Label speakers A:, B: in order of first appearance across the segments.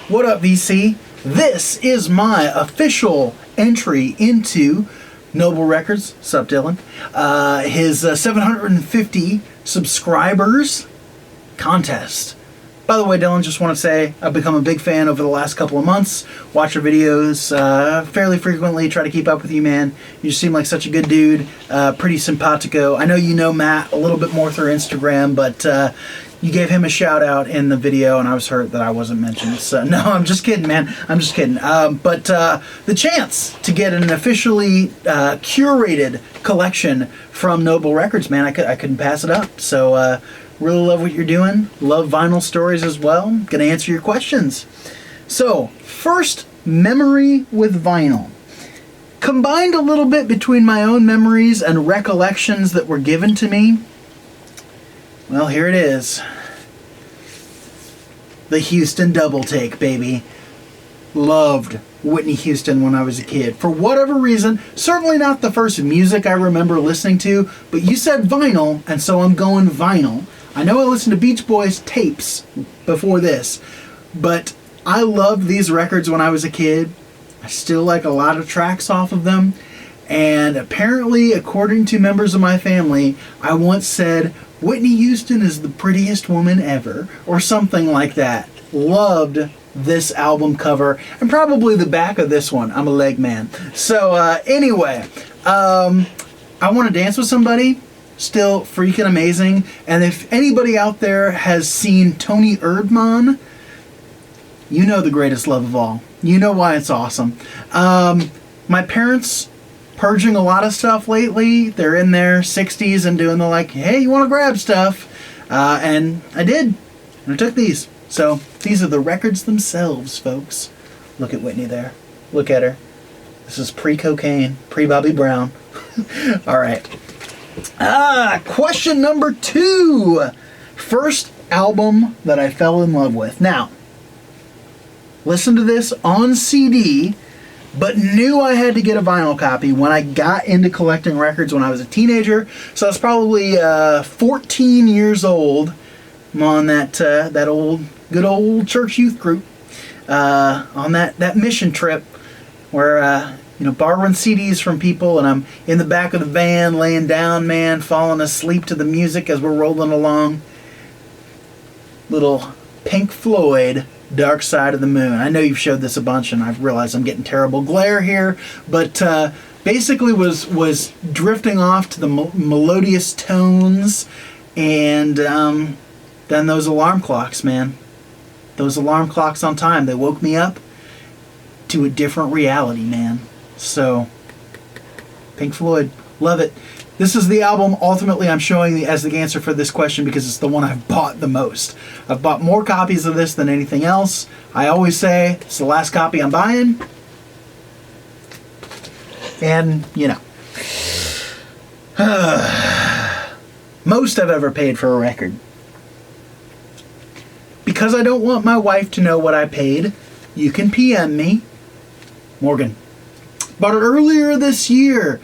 A: What up, VC? This is my official entry into Noble Records. Sup, Dylan? His 750 subscribers contest. By the way, Dylan, just want to say I've become a big fan over the last couple of months. Watch your videos fairly frequently. Try to keep up with you, man. You just seem like such a good dude. Pretty simpatico. I know you know Matt a little bit more through Instagram, but you gave him a shout out in the video, and I was hurt that I wasn't mentioned. So, no, I'm just kidding, man. I'm just kidding. But the chance to get an officially curated collection from Noble Records, man, I couldn't pass it up. So, really love what you're doing. Love vinyl stories as well. Gonna answer your questions. So, first memory with vinyl. Combined a little bit between my own memories and recollections that were given to me. Well, here it is. The Houston double take, baby. Loved Whitney Houston when I was a kid. For whatever reason, certainly not the first music I remember listening to, but you said vinyl, and so I'm going vinyl. I know I listened to Beach Boys tapes before this, but I loved these records when I was a kid. I still like a lot of tracks off of them. And apparently, according to members of my family, I once said, Whitney Houston is the prettiest woman ever, or something like that. Loved this album cover, and probably the back of this one. I'm a leg man. So, anyway, I Want to Dance with Somebody. Still freaking amazing. And if anybody out there has seen Tony Erdmann, you know the greatest love of all. You know why it's awesome. My parents purging a lot of stuff lately. They're in their 60s and doing the like, hey, you want to grab stuff? And I did. And I took these. So these are the records themselves, folks. Look at Whitney there. Look at her. This is pre-cocaine, pre-Bobby Brown. All right. Question number 2. First album that I fell in love with. Now, listen to this on CD, but knew I had to get a vinyl copy when I got into collecting records when I was a teenager. So I was probably 14 years old. I'm on that good old church youth group on that mission trip where borrowing CDs from people, and I'm in the back of the van, laying down, man, falling asleep to the music as we're rolling along. Little Pink Floyd, Dark Side of the Moon. I know you've showed this a bunch, and I've realized I'm getting terrible glare here, but basically was drifting off to the melodious tones, and then those alarm clocks, man. Those alarm clocks on time, they woke me up to a different reality, man. So, Pink Floyd, love it. This is the album, ultimately, I'm showing as the answer for this question because it's the one I've bought the most. I've bought more copies of this than anything else. I always say, it's the last copy I'm buying. And, most I've ever paid for a record. Because I don't want my wife to know what I paid, you can PM me. Morgan. Bought it earlier this year.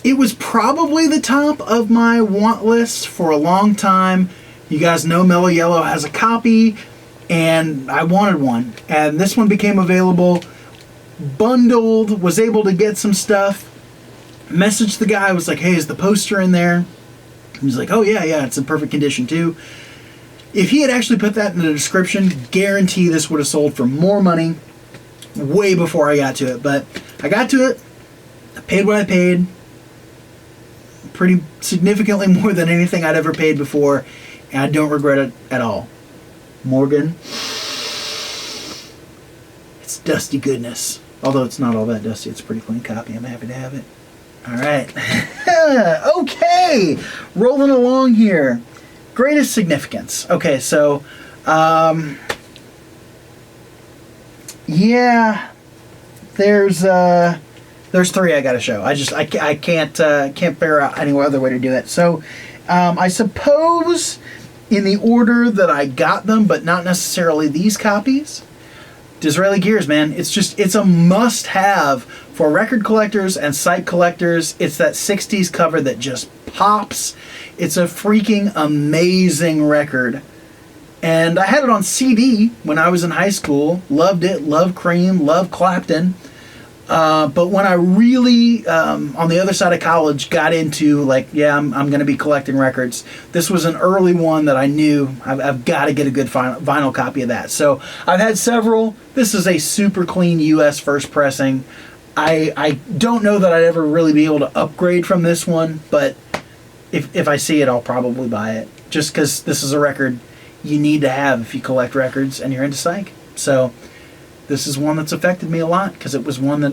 A: It was probably the top of my want list for a long time. You guys know Mellow Yellow has a copy, and I wanted one. And this one became available, bundled, was able to get some stuff. Messaged the guy, was like, hey, is the poster in there? He was like, oh, yeah, it's in perfect condition, too. If he had actually put that in the description, guarantee this would have sold for more money way before I got to it. But I got to it. I paid what I paid. Pretty significantly more than anything I'd ever paid before. And I don't regret it at all. Morgan. It's dusty goodness. Although it's not all that dusty. It's a pretty clean copy. I'm happy to have it. All right. Okay. Rolling along here. Greatest significance. Okay, so, yeah, there's 3 I gotta show. I can't figure out any other way to do it. So, I suppose in the order that I got them, but not necessarily these copies. Disraeli Gears, man. It's a must-have for record collectors and site collectors. It's that 60s cover that just pops. It's a freaking amazing record. And I had it on CD when I was in high school. Loved it. Loved Cream. Loved Clapton. But when I really, on the other side of college, got into like, yeah, I'm going to be collecting records. This was an early one that I knew I've got to get a good vinyl copy of that. So I've had several. This is a super clean U.S. first pressing. I don't know that I'd ever really be able to upgrade from this one, but if I see it, I'll probably buy it. Just because this is a record you need to have if you collect records and you're into psych. So this is one that's affected me a lot because it was one that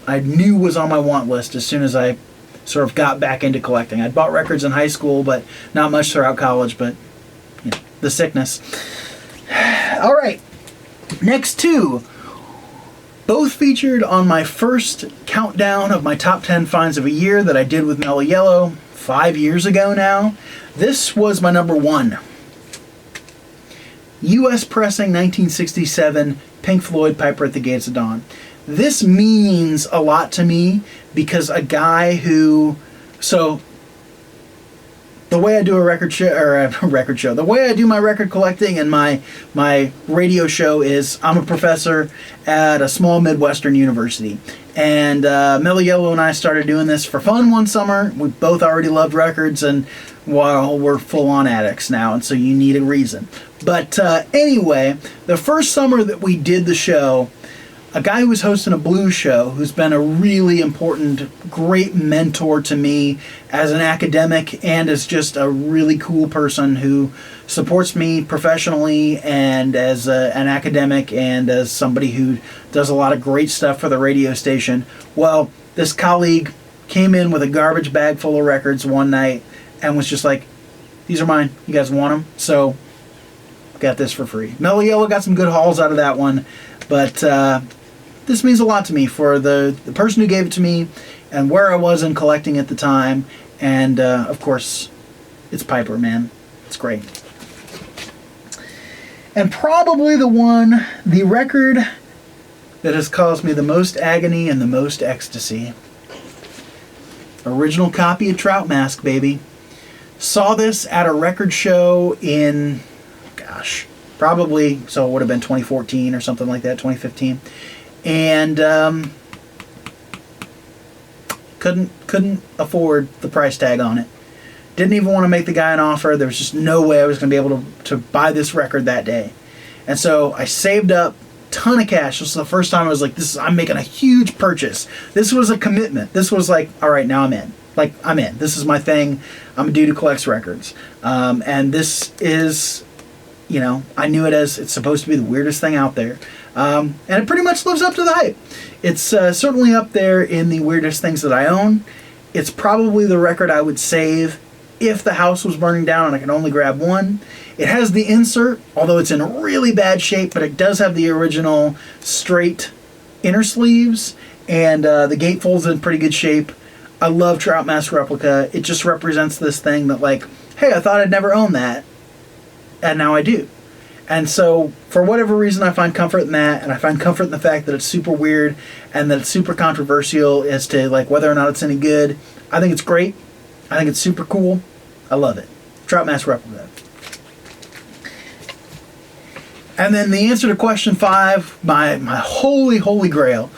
A: I knew was on my want list as soon as I sort of got back into collecting. I'd bought records in high school, but not much throughout college, but you know, the sickness. All right, next two. Both featured on my first countdown of my top 10 finds of a year that I did with Mellow Yellow 5 years ago now. This was my number one. U.S. pressing 1967 Pink Floyd Piper at the Gates of Dawn. This means a lot to me because a guy who... So, the way I do a record show, the way I do my record collecting and my radio show is I'm a professor at a small Midwestern university. And Mellow Yellow and I started doing this for fun one summer. We both already loved records, and well, we're full-on addicts now, and so you need a reason. But anyway, the first summer that we did the show, a guy who was hosting a blues show, who's been a really important, great mentor to me as an academic and as just a really cool person who supports me professionally and as an academic and as somebody who does a lot of great stuff for the radio station. Well, this colleague came in with a garbage bag full of records one night and was just like, these are mine. You guys want them? So, got this for free. Mellow Yellow got some good hauls out of that one, but this means a lot to me for the person who gave it to me and where I was in collecting at the time. And, of course, it's Piper, man. It's great. And probably the record that has caused me the most agony and the most ecstasy. Original copy of Trout Mask, baby. Saw this at a record show in, gosh, probably, so it would have been 2014 or something like that, 2015. And couldn't afford the price tag on it. Didn't even want to make the guy an offer. There was just no way I was going to be able to buy this record that day. And so I saved up a ton of cash. This was the first time I was like, I'm making a huge purchase. This was a commitment. This was like, all right, now I'm in. Like, I'm in. This is my thing. I'm a dude who collects records. And this is, you know, I knew it as it's supposed to be the weirdest thing out there. And it pretty much lives up to the hype. It's certainly up there in the weirdest things that I own. It's probably the record I would save if the house was burning down and I could only grab one. It has the insert, although it's in really bad shape, but it does have the original straight inner sleeves, and the gatefold's in pretty good shape. I love Trout Mask Replica. It just represents this thing that, like, hey, I thought I'd never own that, and now I do. And so, for whatever reason, I find comfort in that, and I find comfort in the fact that it's super weird and that it's super controversial as to, like, whether or not it's any good. I think it's great. I think it's super cool. I love it. Trout Mask Replica. And then the answer to question 5, my holy grail.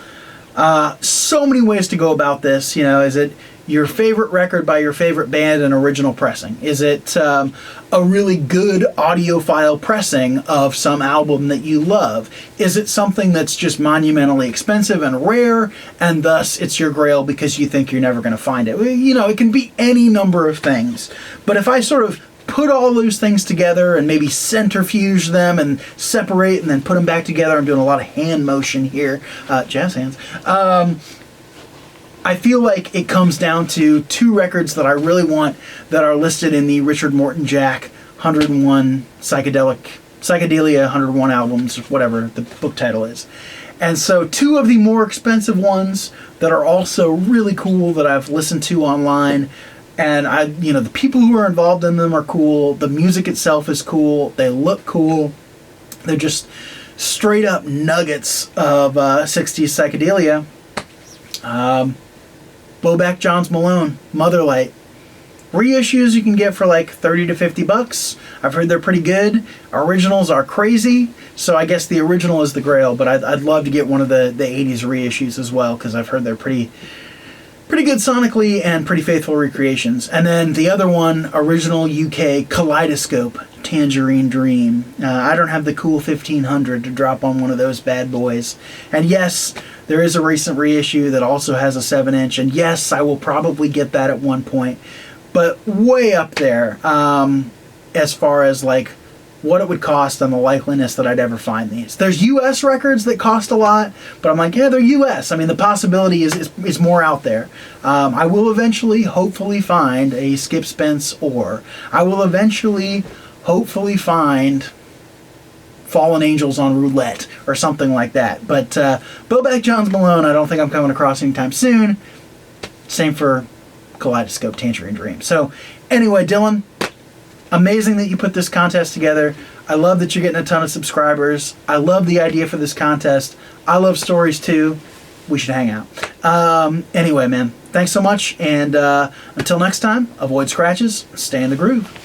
A: So many ways to go about this. You know, is it your favorite record by your favorite band and original pressing? Is it a really good audiophile pressing of some album that you love? Is it something that's just monumentally expensive and rare, and thus it's your grail because you think you're never going to find it? You know, it can be any number of things. But if I sort of put all those things together and maybe centrifuge them and separate and then put them back together, I'm doing a lot of hand motion here, jazz hands. I feel like it comes down to 2 records that I really want that are listed in the Richard Morton Jack 101 Psychedelia 101 albums, whatever the book title is. And so 2 of the more expensive ones that are also really cool that I've listened to online. And the people who are involved in them are cool. The music itself is cool. They look cool. They're just straight up nuggets of 60s psychedelia. Blowback Johns Malone, Motherlight. Reissues you can get for like 30 to 50 bucks. I've heard they're pretty good. Originals are crazy, so I guess the original is the grail, but I'd love to get one of the 80s reissues as well, because I've heard they're pretty good sonically and pretty faithful recreations. And then the other one, original UK Kaleidoscope Tangerine Dream. I don't have the cool 1500 to drop on one of those bad boys. And yes, there is a recent reissue that also has a 7-inch, and yes, I will probably get that at one point. But way up there as far as like what it would cost and the likeliness that I'd ever find these. There's US records that cost a lot, but I'm like, yeah, they're US. I mean, the possibility is more out there. I will eventually, hopefully, find a Skip Spence, or I will eventually, hopefully, find Fallen Angels on Roulette or something like that. But Bowback Johns Malone, I don't think I'm coming across anytime soon. Same for Kaleidoscope Tangerine Dream. So anyway, Dylan, amazing that you put this contest together. I love that you're getting a ton of subscribers. I love the idea for this contest. I love stories too. We should hang out. Anyway, man, thanks so much. And until next time, avoid scratches, stay in the groove.